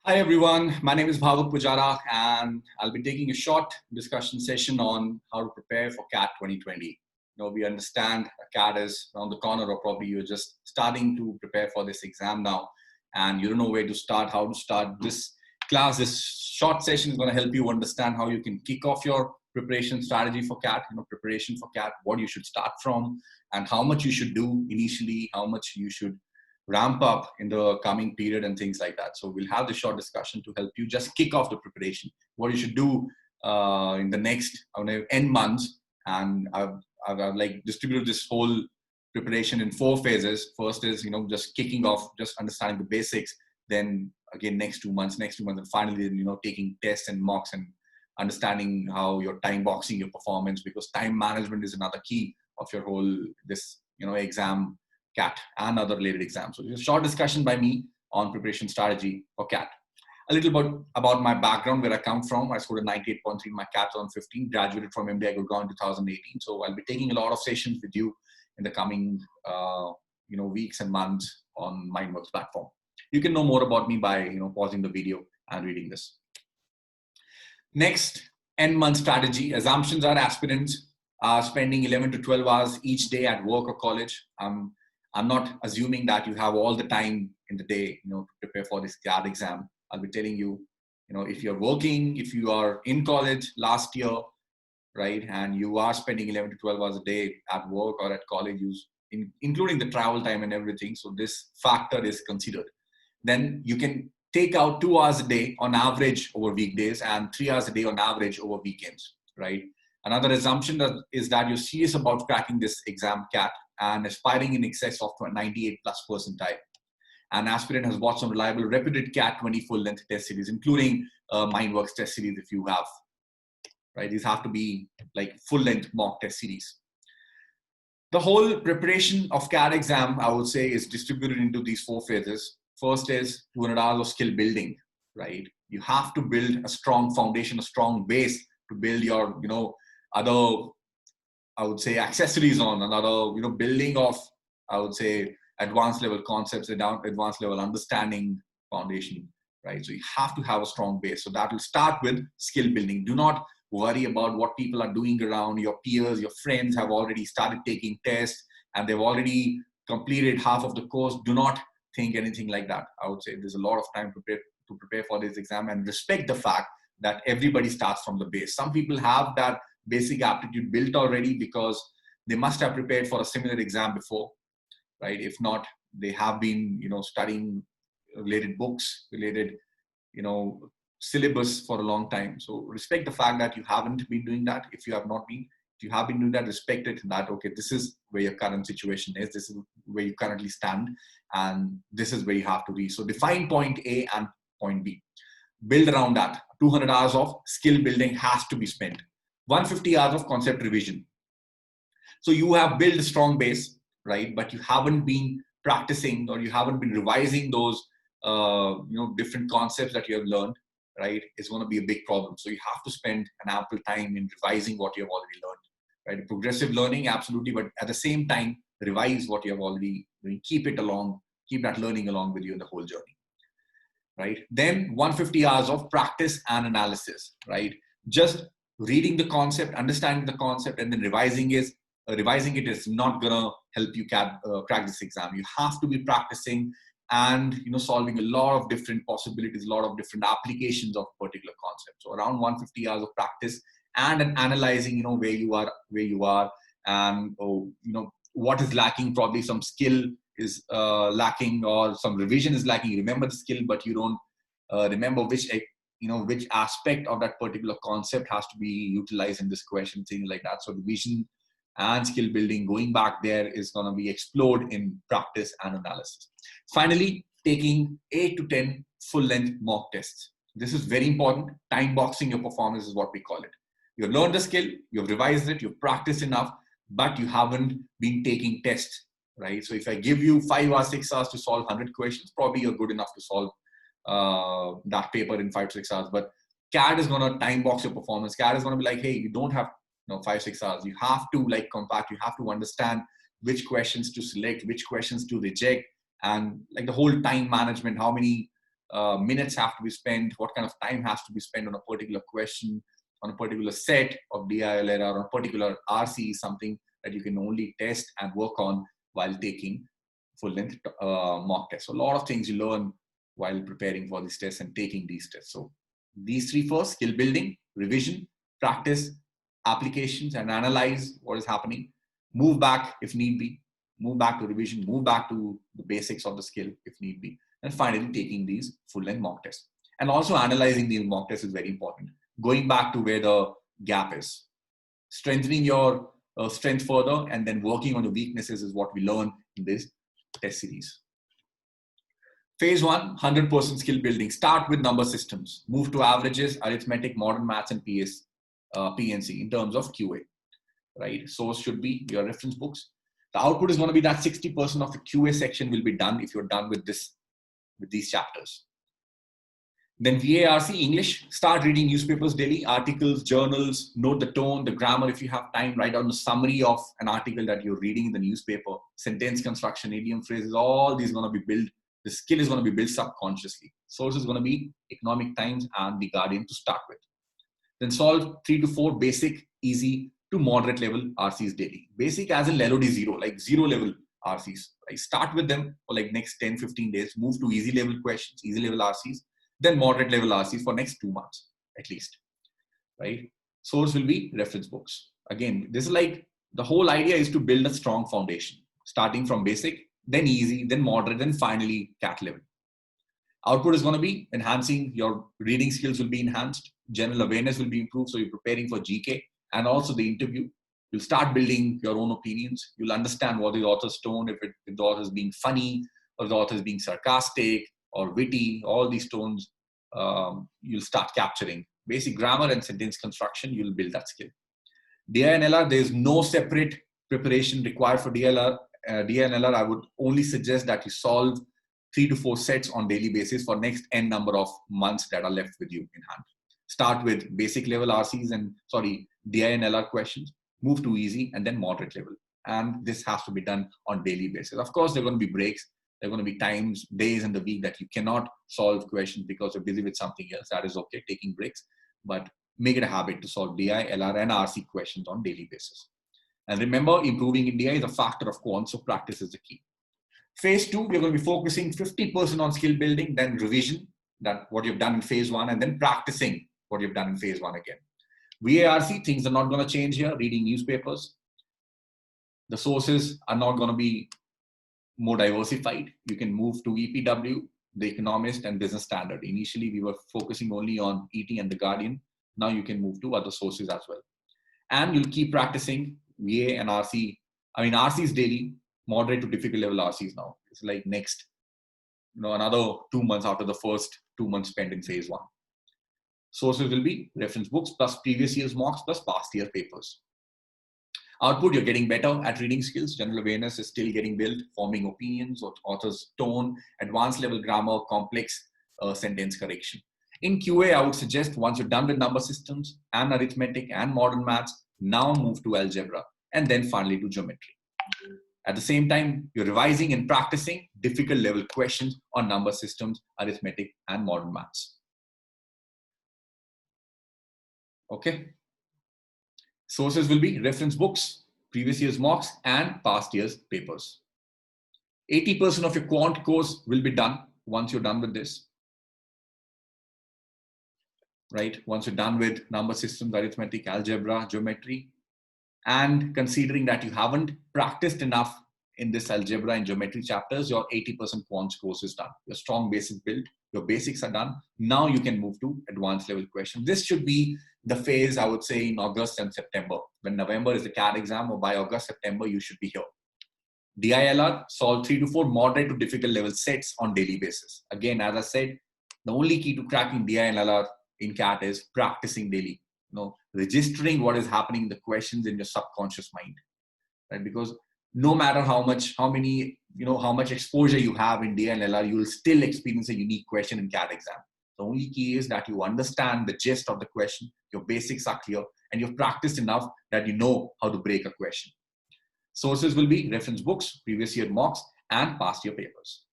Hi everyone, my name is Bhavuk Pujara and I'll be taking a short discussion session on how to prepare for CAT 2020. We understand CAT is around the corner, or probably you're just starting to prepare for this exam now and you don't know where to start, how to start. This class, this short session is going to help you understand how you can kick off your preparation strategy for CAT, preparation for CAT, what you should start from and how much you should do initially, how much you should ramp up in the coming period and things like that. So we'll have this short discussion to help you just kick off the preparation, what you should do in the next N months. And I've like distributed this whole preparation in 4 phases. First is, just kicking off, just understanding the basics. Then again, next 2 months, and finally, taking tests and mocks and understanding how you're time boxing your performance, because time management is another key of your whole, exam CAT and other related exams. So it's a short discussion by me on preparation strategy for CAT. A little bit about my background, where I come from. I scored a 98.3 in my CAT on 15, graduated from MBA Gurgaon in 2018. So I'll be taking a lot of sessions with you in the coming weeks and months on Mindworks platform. You can know more about me by pausing the video and reading this. Next, N-month strategy. Assumptions are aspirants are spending 11 to 12 hours each day at work or college. I'm not assuming that you have all the time in the day, to prepare for this CAT exam. I'll be telling you, if you're working, if you are in college last year, right, and you are spending 11 to 12 hours a day at work or at college, including the travel time and everything. So this factor is considered. Then you can take out 2 hours a day on average over weekdays and 3 hours a day on average over weekends, right? Another assumption is that you're serious about cracking this exam CAT and aspiring in excess of 98+ percentile. An aspirant has watched some reliable, reputed CAT 20 full-length test series, including Mindworks test series if you have, right? These have to be like full-length mock test series. The whole preparation of CAT exam, I would say, is distributed into these 4 phases. First is 200 hours of skill building, right? You have to build a strong foundation, a strong base to build your, other, I would say, accessories on, another, building of, I would say, advanced level concepts, advanced level understanding foundation, right? So you have to have a strong base. So that will start with skill building. Do not worry about what people are doing around. Your peers, your friends have already started taking tests and they've already completed half of the course. Do not think anything like that. I would say there's a lot of time to prepare for this exam, and respect the fact that everybody starts from the base. Some people have that basic aptitude built already because they must have prepared for a similar exam before, right? If not, they have been, studying related books, related, syllabus for a long time. So respect the fact that you haven't been doing that. If you have not been, if you have been doing that, respect it, that, okay, this is where your current situation is. This is where you currently stand. And this is where you have to be. So define point A and point B. Build around that. 200 hours of skill building has to be spent. 150 hours of concept revision. So you have built a strong base, right? But you haven't been practicing, or you haven't been revising those, different concepts that you have learned, right? It's going to be a big problem. So you have to spend an ample time in revising what you have already learned, right? Progressive learning, absolutely. But at the same time, revise what you have already doing. Keep it along, keep that learning along with you in the whole journey, right? Then 150 hours of practice and analysis, right? Just reading the concept, understanding the concept, and then revising it is not gonna help you crack this exam. You have to be practicing and solving a lot of different possibilities, a lot of different applications of particular concepts. So around 150 hours of practice and analyzing, where you are, and what is lacking. Probably some skill is lacking, or some revision is lacking. You remember the skill, but you don't remember which aspect of that particular concept has to be utilized in this question, things like that. So revision and skill building, going back there, is going to be explored in practice and analysis. Finally, taking 8 to 10 full-length mock tests. This is very important. Time boxing your performance is what we call it. You've learned the skill, you've revised it, you've practiced enough, but you haven't been taking tests, right? So if I give you 5 or 6 hours to solve 100 questions, probably you're good enough to solve that paper in 5 to 6 hours. But CAT is going to time box your performance. CAT is going to be like, hey, you don't have 5 6 hours. You have to compact. You have to understand which questions to select, which questions to reject, and the whole time management. How many minutes have to be spent, what kind of time has to be spent on a particular question, on a particular set of DILR, or a particular RC is something that you can only test and work on while taking full-length mock tests. So a lot of things you learn while preparing for these tests and taking these tests. So these three first: skill building, revision, practice, applications, and analyze what is happening. Move back if need be. Move back to revision, move back to the basics of the skill if need be. And finally, taking these full-length mock tests. And also analyzing these mock tests is very important. Going back to where the gap is. Strengthening your strength further and then working on the weaknesses is what we learn in this test series. Phase 1, 100% skill building. Start with number systems. Move to averages, arithmetic, modern maths, and PNC in terms of QA. Right? Source should be your reference books. The output is going to be that 60% of the QA section will be done if you're done with these chapters. Then VARC English, start reading newspapers daily, articles, journals, note the tone, the grammar. If you have time, write down the summary of an article that you're reading in the newspaper, sentence construction, idiom phrases, all these are going to be built. The skill is going to be built subconsciously. Source is going to be Economic Times and The Guardian to start with. Then solve 3 to 4 basic, easy to moderate level RCs daily. Basic as in LOD 0, like 0 level RCs. Right? Start with them for like next 10, 15 days. Move to easy level questions, easy level RCs. Then moderate level RCs for next 2 months at least. Right? Source will be reference books. Again, this is like the whole idea is to build a strong foundation, starting from basic, then easy, then moderate, then finally CAT level. Output is going to be enhancing your reading skills will be enhanced, general awareness will be improved. So you're preparing for GK and also the interview. You'll start building your own opinions. You'll understand what the author's tone, if the author is being funny or the author is being sarcastic or witty, all these tones you'll start capturing. Basic grammar and sentence construction, you'll build that skill. DI and LR, there's no separate preparation required for DI and LR. I would only suggest that you solve 3 to 4 sets on daily basis for next n number of months that are left with you in hand. Start with basic level RCs and DI and LR questions, move to easy and then moderate level. And this has to be done on daily basis. Of course, there are going to be breaks. There are going to be times, days in the week that you cannot solve questions because you're busy with something else. That is okay, taking breaks, but make it a habit to solve DI, LR and RC questions on daily basis. And remember, improving in DI is a factor of quant, so practice is the key. Phase 2, we're going to be focusing 50% on skill building, then revision, that what you've done in phase 1, and then practicing what you've done in phase 1 again. VARC, things are not going to change here. Reading newspapers. The sources are not going to be more diversified. You can move to EPW, The Economist, and Business Standard. Initially, we were focusing only on ET and The Guardian. Now you can move to other sources as well. And you'll keep practicing VA and RC. RCs daily, moderate to difficult level RCs now. It's like next, another 2 months after the first 2 months spent in phase 1. Sources will be reference books plus previous year's mocks plus past year papers. Output, you're getting better at reading skills. General awareness is still getting built, forming opinions, author's tone, advanced level grammar, complex sentence correction. In QA, I would suggest once you're done with number systems and arithmetic and modern maths, now move to algebra and then finally to geometry. At the same time, you're revising and practicing difficult level questions on number systems, arithmetic, and modern maths. Okay. Sources will be reference books, previous year's mocks, and past year's papers. 80% of your quant course will be done once you're done with this. Right? Once you're done with number systems, arithmetic, algebra, geometry, and considering that you haven't practiced enough in this algebra and geometry chapters, your 80% quant course is done. Your strong basis built, your basics are done. Now you can move to advanced level questions. This should be the phase, I would say, in August and September. When November is the CAT exam, or by August, September, you should be here. DILR, solve 3 to 4 moderate to difficult level sets on daily basis. Again, as I said, the only key to cracking DILR in CAT is practicing daily. Registering what is happening in the questions in your subconscious mind, right? Because no matter how much exposure you have in DILR, you will still experience a unique question in CAT exam. The only key is that you understand the gist of the question, your basics are clear, and you've practiced enough that you know how to break a question. Sources will be reference books, previous year mocks, and past year papers.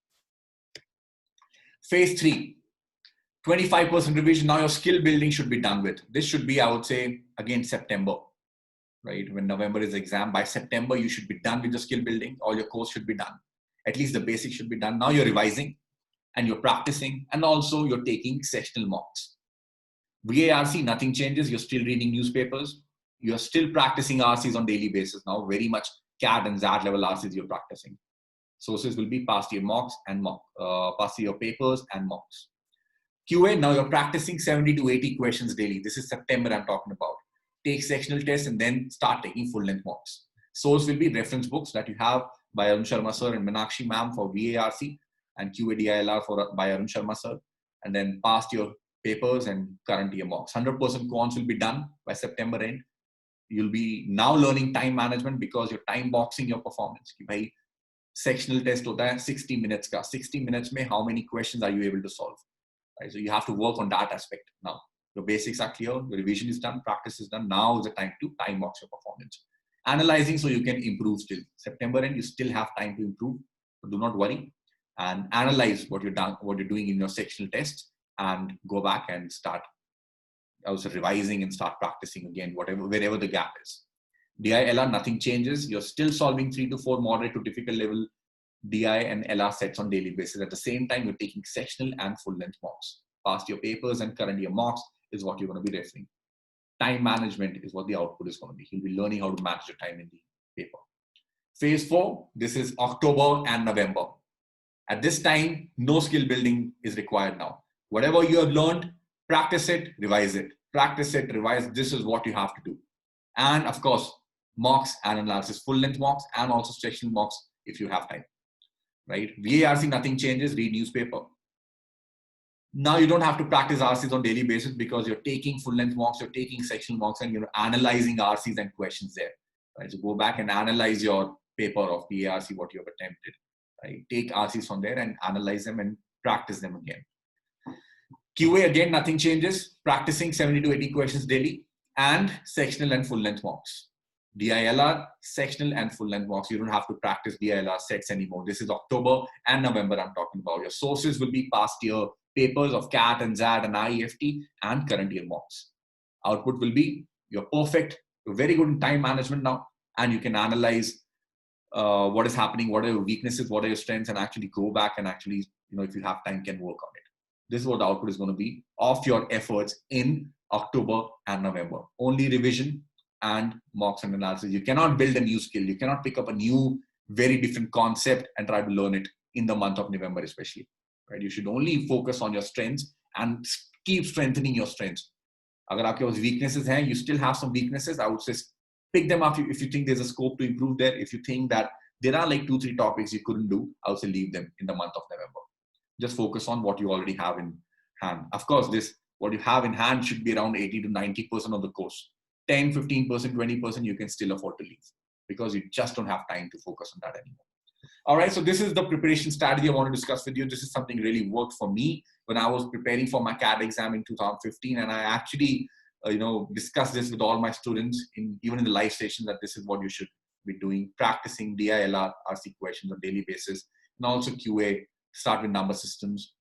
Phase 3, 25% revision. Now your skill building should be done with. This should be, I would say, again, September, right? When November is the exam, by September, you should be done with the skill building. All your course should be done. At least the basics should be done. Now you're revising and you're practicing, and also you're taking sectional mocks. VARC, nothing changes. You're still reading newspapers. You're still practicing RCs on daily basis now. Very much CAT and ZAT level RCs you're practicing. Sources will be past year mocks and past year papers and mocks. QA, now you're practicing 70 to 80 questions daily. This is September I'm talking about. Take sectional tests and then start taking full length mocks. Source will be reference books that you have by Arun Sharma sir and Meenakshi ma'am for VARC, and QA DILR by Arun Sharma sir, and then past year papers and current year mocks. 100% quants will be done by September end. You'll be now learning time management because you're time boxing your performance. Ki bhai, sectional test hota hai 60 minutes ka. 60 minutes mein how many questions are you able to solve? Right? So you have to work on that aspect now. Your basics are clear, your revision is done, practice is done. Now is the time to time box your performance. Analyzing so you can improve still. September end, you still have time to improve. So do not worry, and analyze what you're doing in your sectional tests, and go back and start also revising and start practicing again, wherever the gap is. DI-LR, nothing changes. You're still solving 3 to 4 moderate to difficult level DI and LR sets on daily basis. At the same time, you're taking sectional and full length mocks. Past year papers and current year mocks is what you're going to be referring. Time management is what the output is going to be. You'll be learning how to manage your time in the paper. Phase 4, this is October and November. At this time, no skill building is required now. Whatever you have learned, practice it, revise it. Practice it, revise. This is what you have to do. And of course, mocks and analysis, full length mocks and also sectional mocks if you have time. Right? VARC, nothing changes. Read newspaper. Now you don't have to practice RCs on daily basis because you're taking full length mocks, you're taking sectional mocks, and you're analyzing RCs and questions there. Right? So go back and analyze your paper of VARC, what you have attempted. Right? Take RCs from there and analyze them and practice them again. QA, again, nothing changes. Practicing 70 to 80 questions daily and sectional and full length mocks. DILR, sectional and full length mocks. You don't have to practice DILR sets anymore. This is October and November I'm talking about. Your sources will be past year papers of CAT and ZAT and IEFT and current year mocks. Output will be, you're perfect, you're very good in time management now, and you can analyze what is happening, what are your weaknesses, what are your strengths, and actually go back and actually, if you have time, can work on it. This is what the output is going to be of your efforts in October and November. Only revision and mocks and analysis. You cannot build a new skill. You cannot pick up a new, very different concept and try to learn it in the month of November, especially. Right? You should only focus on your strengths and keep strengthening your strengths. Agar aapke paas weaknesses hain, you still have some weaknesses, I would say pick them up if you think there's a scope to improve there. If you think that there are like 2-3 topics you couldn't do, I would say leave them in the month of November. Just focus on what you already have in hand. Of course, what you have in hand should be around 80 to 90% of the course. 10, 15%, 20% you can still afford to leave because you just don't have time to focus on that anymore. All right, so this is the preparation strategy I want to discuss with you. This is something really worked for me when I was preparing for my CAT exam in 2015, and I actually, discussed this with all my students even in the live session, that this is what you should be doing, practicing DILR, RC questions on a daily basis, and also QA. Start with number systems,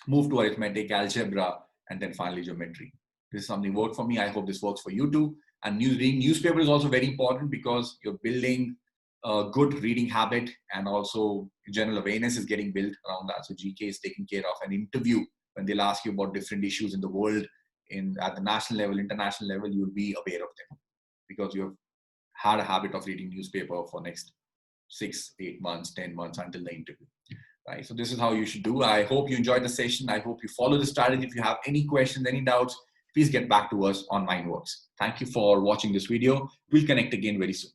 move to arithmetic, algebra, and then finally geometry. This is something worked for me. I hope this works for you too. And reading newspaper is also very important because you're building a good reading habit, and also general awareness is getting built around that. So GK is taken care of. An interview, when they'll ask you about different issues in the world, at the national level, international level, you'll be aware of them because you've had a habit of reading newspaper for next 6, 8 months, 10 months until the interview. Right? So this is how you should do. I hope you enjoyed the session. I hope you follow the strategy. If you have any questions, any doubts, please get back to us on Mindworks. Thank you for watching this video. We'll connect again very soon.